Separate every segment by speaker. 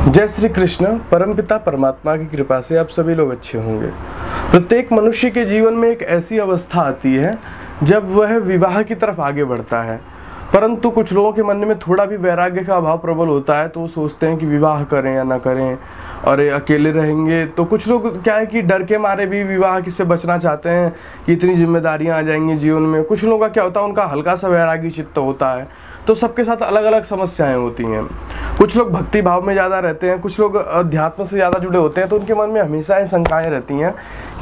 Speaker 1: जय श्री कृष्ण। परमपिता परमात्मा की कृपा से आप सभी लोग अच्छे होंगे। प्रत्येक मनुष्य के जीवन में एक ऐसी अवस्था आती है जब वह विवाह की तरफ आगे बढ़ता है, परंतु कुछ लोगों के मन में थोड़ा भी वैराग्य का अभाव प्रबल होता है तो वो सोचते हैं कि विवाह करें या ना करें, और अकेले रहेंगे। तो कुछ लोग क्या है कि डर के मारे भी विवाह से बचना चाहते हैं कि इतनी जिम्मेदारियां आ जाएंगी जीवन में। कुछ लोगों का क्या होता है, उनका हल्का सा वैरागी चित्त होता है। तो सबके साथ अलग अलग समस्याएं होती हैं। कुछ लोग भक्ति भाव में ज़्यादा रहते हैं, कुछ लोग अध्यात्म से ज़्यादा जुड़े होते हैं, तो उनके मन में हमेशा ये शंकाएँ रहती हैं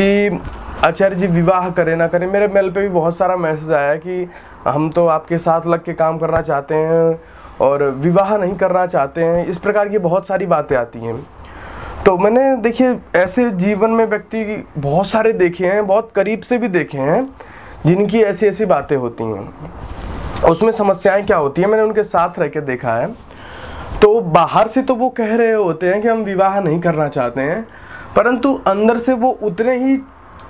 Speaker 1: कि आचार्य जी विवाह करें ना करें। मेरे मेल पे भी बहुत सारा मैसेज आया कि हम तो आपके साथ लग के काम करना चाहते हैं और विवाह नहीं करना चाहते हैं। इस प्रकार की बहुत सारी बातें आती हैं। तो मैंने देखिए ऐसे जीवन में व्यक्ति बहुत सारे देखे हैं, बहुत करीब से भी देखे हैं जिनकी ऐसी ऐसी बातें होती हैं। उसमें समस्याएं क्या होती हैं, मैंने उनके साथ रह के देखा है। तो बाहर से तो वो कह रहे होते हैं कि हम विवाह नहीं करना चाहते हैं, परंतु अंदर से वो उतने ही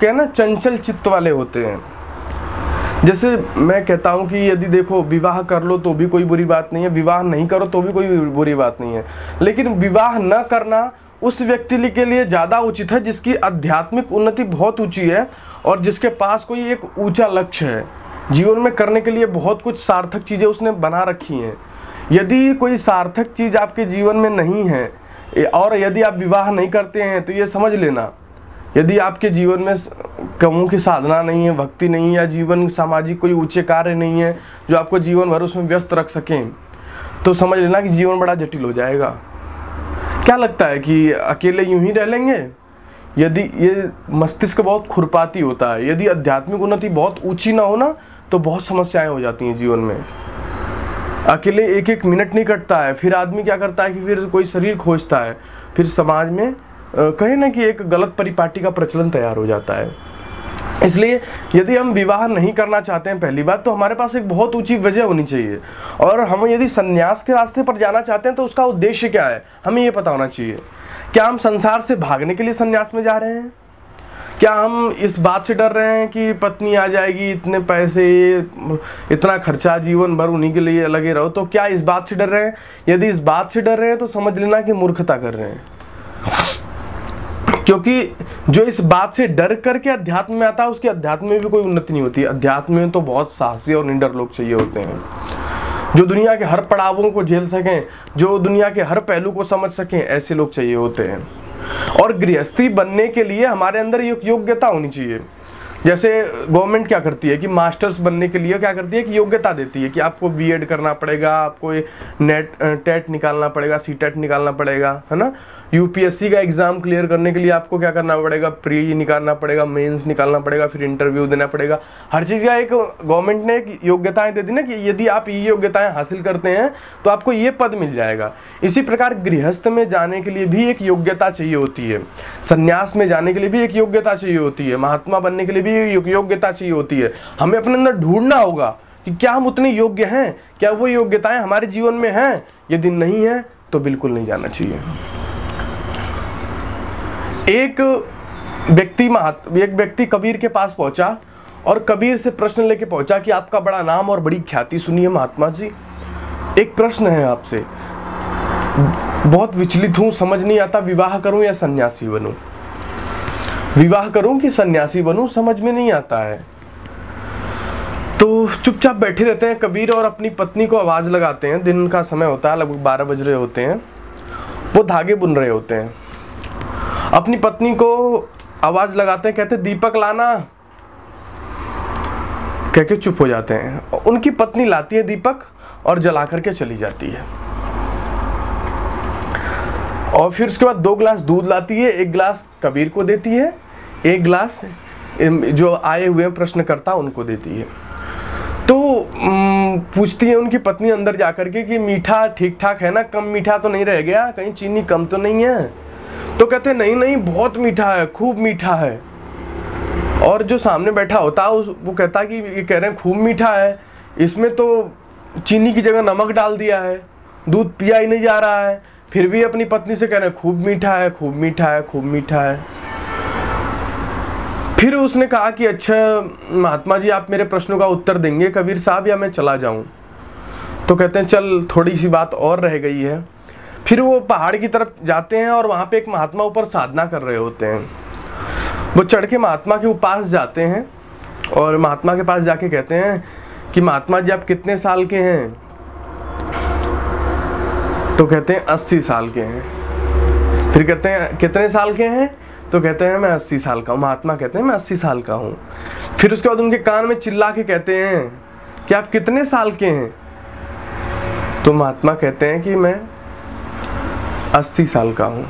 Speaker 1: क्या ना चंचल चित्त वाले होते हैं। जैसे मैं कहता हूँ कि यदि देखो विवाह कर लो तो भी कोई बुरी बात नहीं है, विवाह नहीं करो तो भी कोई बुरी बात नहीं है, लेकिन विवाह न करना उस व्यक्ति के लिए ज़्यादा उचित है जिसकी आध्यात्मिक उन्नति बहुत ऊंची है और जिसके पास कोई एक ऊंचा लक्ष्य है जीवन में करने के लिए। बहुत कुछ सार्थक चीज़ें उसने बना रखी हैं। यदि कोई सार्थक चीज़ आपके जीवन में नहीं है और यदि आप विवाह नहीं करते हैं तो ये समझ लेना, यदि आपके जीवन में कामों की साधना नहीं है, भक्ति नहीं है, या जीवन सामाजिक कोई ऊंचे कार्य नहीं है जो आपको जीवन भर उसमें व्यस्त रख सकें, तो समझ लेना कि जीवन बड़ा जटिल हो जाएगा। क्या लगता है कि अकेले यूं ही रह लेंगे? यदि ये मस्तिष्क बहुत खुरपाती होता है, यदि आध्यात्मिक उन्नति बहुत ऊंची ना हो ना तो बहुत समस्याएं हो जाती हैं जीवन में। अकेले एक एक मिनट नहीं कटता है, फिर आदमी क्या करता है कि फिर कोई शरीर खोजता है, फिर समाज में कहे ना कि एक गलत परिपाटी का प्रचलन तैयार हो जाता है। इसलिए यदि हम विवाह नहीं करना चाहते हैं, पहली बात तो हमारे पास एक बहुत ऊंची वजह होनी चाहिए, और हम यदि संन्यास के रास्ते पर जाना चाहते हैं तो उसका उद्देश्य क्या है हमें ये पता होना चाहिए। क्या हम संसार से भागने के लिए संन्यास में जा रहे हैं? क्या हम इस बात से डर रहे हैं कि पत्नी आ जाएगी, इतने पैसे, इतना खर्चा, जीवन भर उन्हीं के लिए लगे रहो? तो क्या इस बात से डर रहे हैं? यदि इस बात से डर रहे हैं तो समझ लेना कि मूर्खता कर रहे हैं, क्योंकि जो इस बात से डर करके अध्यात्म में आता है उसकी अध्यात्म में भी कोई उन्नति नहीं होती। अध्यात्म में तो बहुत साहसी और निडर लोग चाहिए होते हैं जो दुनिया के हर पड़ावों को झेल सकें, जो दुनिया के हर पहलू को समझ सकें, ऐसे लोग चाहिए होते हैं। और गृहस्थी बनने के लिए हमारे अंदर योग्यता होनी चाहिए। जैसे गवर्नमेंट क्या करती है कि मास्टर्स बनने के लिए क्या करती है कि योग्यता देती है कि आपको बीएड करना पड़ेगा, आपको टेट निकालना पड़ेगा, सीटेट निकालना पड़ेगा, है ना। यूपीएससी का एग्जाम क्लियर करने के लिए आपको क्या करना पड़ेगा, प्री निकालना पड़ेगा, मेंस निकालना पड़ेगा, फिर इंटरव्यू देना पड़ेगा। हर चीज़ का एक गवर्नमेंट ने एक योग्यताएं दे दी ना कि यदि आप ये योग्यताएं हासिल करते हैं तो आपको ये पद मिल जाएगा। इसी प्रकार गृहस्थ में जाने के लिए भी एक योग्यता चाहिए होती है, संन्यास में जाने के लिए भी एक योग्यता चाहिए होती है, महात्मा बनने के लिए भी योग्यता चाहिए होती है। हमें अपने अंदर ढूंढना होगा कि क्या हम उतने योग्य हैं, क्या वो योग्यताएं हमारे जीवन में हैं। यदि नहीं है तो बिल्कुल नहीं जाना चाहिए। एक व्यक्ति कबीर के पास पहुंचा और कबीर से प्रश्न लेके पहुंचा कि आपका बड़ा नाम और बड़ी ख्याति सुनी है महात्मा जी, एक प्रश्न है आपसे, बहुत विचलित हूं, समझ नहीं आता विवाह करूं या सन्यासी बनूं, विवाह करूं कि सन्यासी बनूं, समझ में नहीं आता है। तो चुपचाप बैठे रहते हैं कबीर और अपनी पत्नी को आवाज लगाते हैं। दिन का समय होता है, लगभग 12 बज रहे होते हैं, वो धागे बुन रहे होते हैं। अपनी पत्नी को आवाज लगाते हैं, कहते दीपक लाना, कह के चुप हो जाते हैं। उनकी पत्नी लाती है दीपक और जला करके चली जाती है, और फिर उसके बाद 2 गिलास दूध लाती है, 1 गिलास कबीर को देती है, 1 गिलास जो आए हुए प्रश्नकर्ता उनको देती है। तो पूछती है उनकी पत्नी अंदर जाकर के कि मीठा ठीक ठाक है ना, कम मीठा तो नहीं रह गया, कहीं चीनी कम तो नहीं है? तो कहते नहीं नहीं बहुत मीठा है, खूब मीठा है। और जो सामने बैठा होता है वो कहता कि ये कह रहे हैं खूब मीठा है, इसमें तो चीनी की जगह नमक डाल दिया है, दूध पिया ही नहीं जा रहा है, फिर भी अपनी पत्नी से कह रहे हैं खूब मीठा है, खूब मीठा है, खूब मीठा है। फिर उसने कहा कि अच्छा महात्मा जी आप मेरे प्रश्नों का उत्तर देंगे कबीर साहब, या मैं चला जाऊं? तो कहते हैं चल थोड़ी सी बात और रह गई है। फिर वो पहाड़ की तरफ जाते हैं और वहाँ पे एक महात्मा ऊपर साधना कर रहे होते हैं। वो चढ़ के महात्मा के पास जाते हैं और महात्मा के पास जाके कहते हैं कि महात्मा जी आप कितने साल के हैं? तो कहते हैं 80 साल के हैं। फिर कहते हैं कितने साल के हैं? तो कहते हैं मैं 80 साल का हूँ। महात्मा कहते हैं मैं 80 साल का हूँ। फिर उसके बाद उनके कान में चिल्ला के कहते हैं कि आप कितने साल के हैं? तो महात्मा कहते हैं कि मैं 80 साल का हूँ।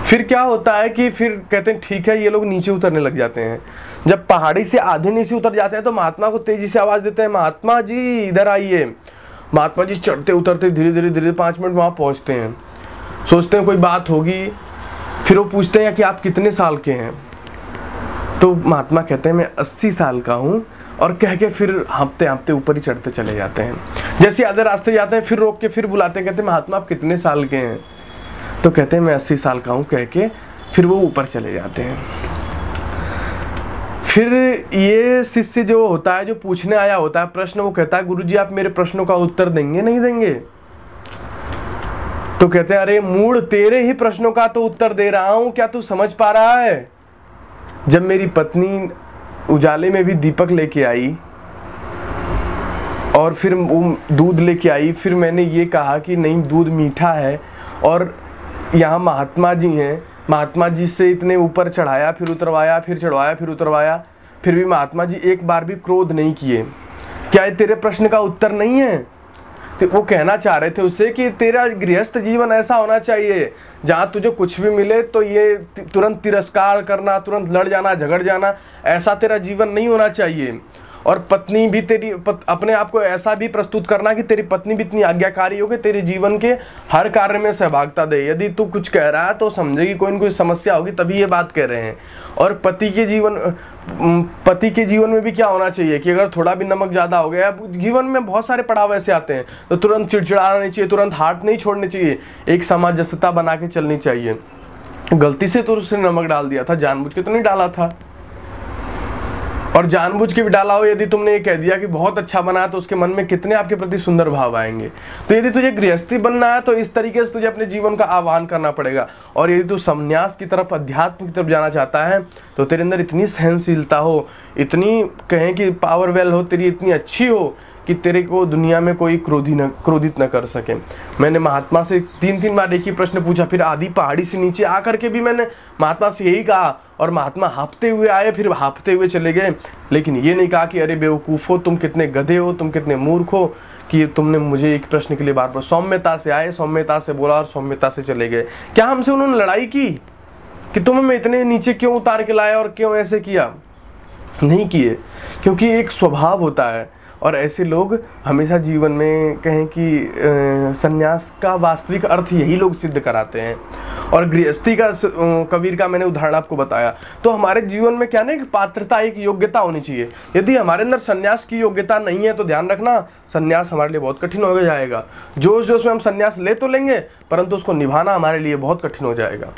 Speaker 1: फिर क्या होता है कि फिर कहते हैं ठीक है, ये लोग नीचे उतरने लग जाते हैं। जब पहाड़ी से आधे नीचे उतर जाते हैं तो महात्मा को तेजी से आवाज़ देते हैं, महात्मा जी इधर आइए। महात्मा जी चढ़ते उतरते धीरे धीरे 5 मिनट वहाँ पहुँचते हैं। सोचते हैं कोई बात होगी। फिर वो पूछते हैं कि आप कितने साल के हैं? तो महात्मा कहते हैं मैं 80 साल का हूँ, और कह के फिर हाँपते हाँपते ऊपर ही चढ़ते चले जाते हैं। जैसे आधे रास्ते जाते हैं फिर रोक के फिर बुलाते हैं, कहते हैं महात्मा आप कितने साल के हैं? तो कहते हैं मैं 80 साल का हूँ, कह के फिर वो ऊपर चले जाते हैं। फिर ये शिष्य जो होता है, जो पूछने आया होता है प्रश्न, वो कहता है गुरुजी आप मेरे प्रश्नों का उत्तर देंगे नहीं देंगे? तो कहते हैं अरे मूढ़, तेरे ही प्रश्नों का तो उत्तर दे रहा हूं, क्या तू समझ पा रहा है? जब मेरी पत्नी उजाले में भी दीपक लेके आई और फिर वो दूध लेके आई, फिर मैंने ये कहा कि नहीं दूध मीठा है, और यहाँ महात्मा जी हैं, महात्मा जी से इतने ऊपर चढ़ाया फिर उतरवाया, फिर चढ़वाया फिर उतरवाया, फिर भी महात्मा जी एक बार भी क्रोध नहीं किए। क्या ये तेरे प्रश्न का उत्तर नहीं है? तो वो कहना चाह रहे थे उससे कि तेरा गृहस्थ जीवन ऐसा होना चाहिए जहाँ तुझे कुछ भी मिले तो ये तुरंत तिरस्कार करना, तुरंत लड़ जाना, झगड़ जाना, ऐसा तेरा जीवन नहीं होना चाहिए। और पत्नी भी तेरी अपने आप को ऐसा भी प्रस्तुत करना कि तेरी पत्नी भी इतनी आज्ञाकारी हो कि तेरे जीवन के हर कार्य में सहभागिता दे। यदि तू कुछ कह रहा है तो समझेगी कोई न कोई समस्या होगी, तभी ये बात कह रहे हैं। और पति के जीवन में भी क्या होना चाहिए कि अगर थोड़ा भी नमक ज़्यादा हो गया, जीवन में बहुत सारे पड़ाव ऐसे आते हैं, तो तुरंत चिड़चिड़ाना नहीं चाहिए, तुरंत हाथ नहीं छोड़ने चाहिए, एक सामंजस्यता बना के चलनी चाहिए। गलती से तो उसने नमक डाल दिया था, जानबूझ के तो नहीं डाला था। और जानबूझ के भी डाला हो, यदि तुमने ये कह दिया कि बहुत अच्छा बना, तो उसके मन में कितने आपके प्रति सुंदर भाव आएंगे। तो यदि तुझे गृहस्थी बनना है तो इस तरीके से तुझे अपने जीवन का आह्वान करना पड़ेगा। और यदि तू संन्यास की तरफ, अध्यात्म की तरफ जाना चाहता है, तो तेरे अंदर इतनी सहनशीलता हो, इतनी कहें कि पावर वेल हो, तेरी इतनी अच्छी हो कि तेरे को दुनिया में कोई क्रोधित न कर सके। मैंने महात्मा से 3 बार एक ही प्रश्न पूछा, फिर आधी पहाड़ी से नीचे आकर के भी मैंने महात्मा से यही कहा, और महात्मा हाँफते हुए आए, फिर हाँफते हुए चले गए। लेकिन ये नहीं कहा कि अरे बेवकूफ़ हो, तुम कितने गधे हो, तुम कितने मूर्ख हो कि तुमने मुझे एक प्रश्न के लिए बार बार। सौम्यता से आए, सौम्यता से बोला और सौम्यता से चले गए। क्या हमसे उन्होंने लड़ाई की कि तुम हमें इतने नीचे क्यों उतार के लाए और क्यों ऐसे किया? नहीं किए, क्योंकि एक स्वभाव होता है। और ऐसे लोग हमेशा जीवन में कहें कि संन्यास का वास्तविक अर्थ यही लोग सिद्ध कराते हैं। और गृहस्थी का, कबीर का मैंने उदाहरण आपको बताया। तो हमारे जीवन में क्या ना, एक पात्रता, एक योग्यता होनी चाहिए। यदि हमारे अंदर संन्यास की योग्यता नहीं है तो ध्यान रखना, संन्यास हमारे लिए बहुत कठिन हो जाएगा। जोश जोश में हम संन्यास ले तो लेंगे, परंतु उसको निभाना हमारे लिए बहुत कठिन हो जाएगा।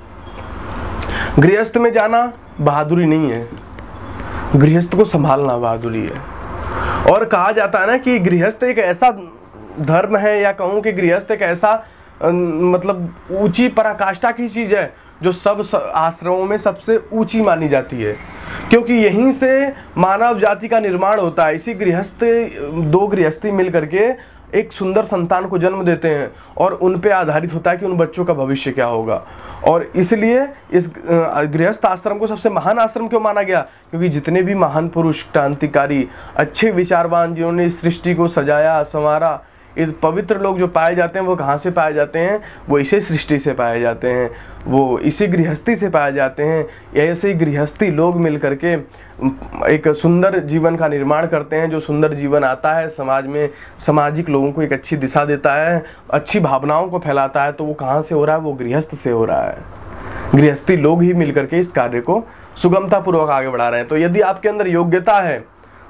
Speaker 1: गृहस्थ में जाना बहादुरी नहीं है, गृहस्थ को संभालना बहादुरी है। और कहा जाता है ना कि गृहस्थ एक ऐसा धर्म है, या कहूँ कि गृहस्थ एक ऐसा मतलब ऊंची पराकाष्ठा की चीज़ है जो सब आश्रमों में सबसे ऊंची मानी जाती है, क्योंकि यहीं से मानव जाति का निर्माण होता है। इसी दो गृहस्थी मिल करके एक सुंदर संतान को जन्म देते हैं, और उन पे आधारित होता है कि उन बच्चों का भविष्य क्या होगा। और इसलिए इस गृहस्थ आश्रम को सबसे महान आश्रम क्यों माना गया? क्योंकि जितने भी महान पुरुष, क्रांतिकारी, अच्छे विचारवान, जिन्होंने इस सृष्टि को सजाया संवारा, इस पवित्र लोग जो पाए जाते हैं, वो कहाँ से पाए जाते हैं? वो इसी सृष्टि से पाए जाते हैं, वो इसी गृहस्थी से पाए जाते हैं। ऐसे ही गृहस्थी लोग मिल करके एक सुंदर जीवन का निर्माण करते हैं। जो सुंदर जीवन आता है समाज में, सामाजिक लोगों को एक अच्छी दिशा देता है, अच्छी भावनाओं को फैलाता है, तो वो कहाँ से हो रहा है? वो गृहस्थ से हो रहा है। गृहस्थी लोग ही मिल करके इस कार्य को सुगमतापूर्वक आगे बढ़ा रहे हैं। तो यदि आपके अंदर योग्यता है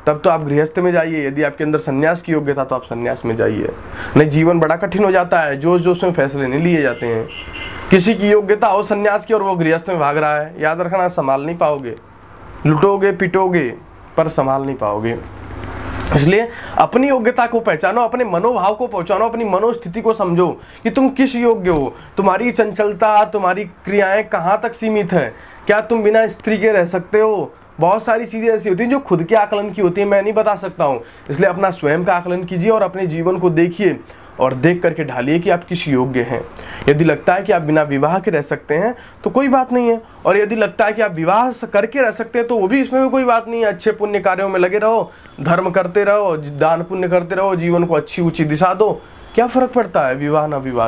Speaker 1: तब तो आप गृहस्थ में जाइए, यदि आपके अंदर संन्यास की योग्यता तो आप संन्यास में जाइए। नहीं, जीवन बड़ा कठिन हो जाता है, जोश जोश में फैसले नहीं लिए जाते हैं। किसी की योग्यता हो संन्यास की और वो गृहस्थ में भाग रहा है, याद रखना संभाल नहीं पाओगे, लुटोगे पिटोगे पर संभाल नहीं पाओगे। इसलिए अपनी योग्यता को पहचानो, अपने मनोभाव को पहचानो, अपनी मनोस्थिति को समझो कि तुम किस योग्य हो, तुम्हारी चंचलता, तुम्हारी क्रियाएं कहाँ तक सीमित है, क्या तुम बिना स्त्री के रह सकते हो। बहुत सारी चीज़ें ऐसी होती हैं जो खुद के आकलन की होती है, मैं नहीं बता सकता हूँ। इसलिए अपना स्वयं का आकलन कीजिए और अपने जीवन को देखिए और देख करके ढालिए कि आप किस योग्य हैं। यदि लगता है कि आप बिना विवाह के रह सकते हैं तो कोई बात नहीं है, और यदि लगता है कि आप विवाह करके रह सकते हैं तो वो भी, इसमें भी कोई बात नहीं है। अच्छे पुण्य कार्यों में लगे रहो, धर्म करते रहो, दान पुण्य करते रहो, जीवन को अच्छी ऊंची दिशा दो, क्या फर्क पड़ता है विवाह ना विवाह।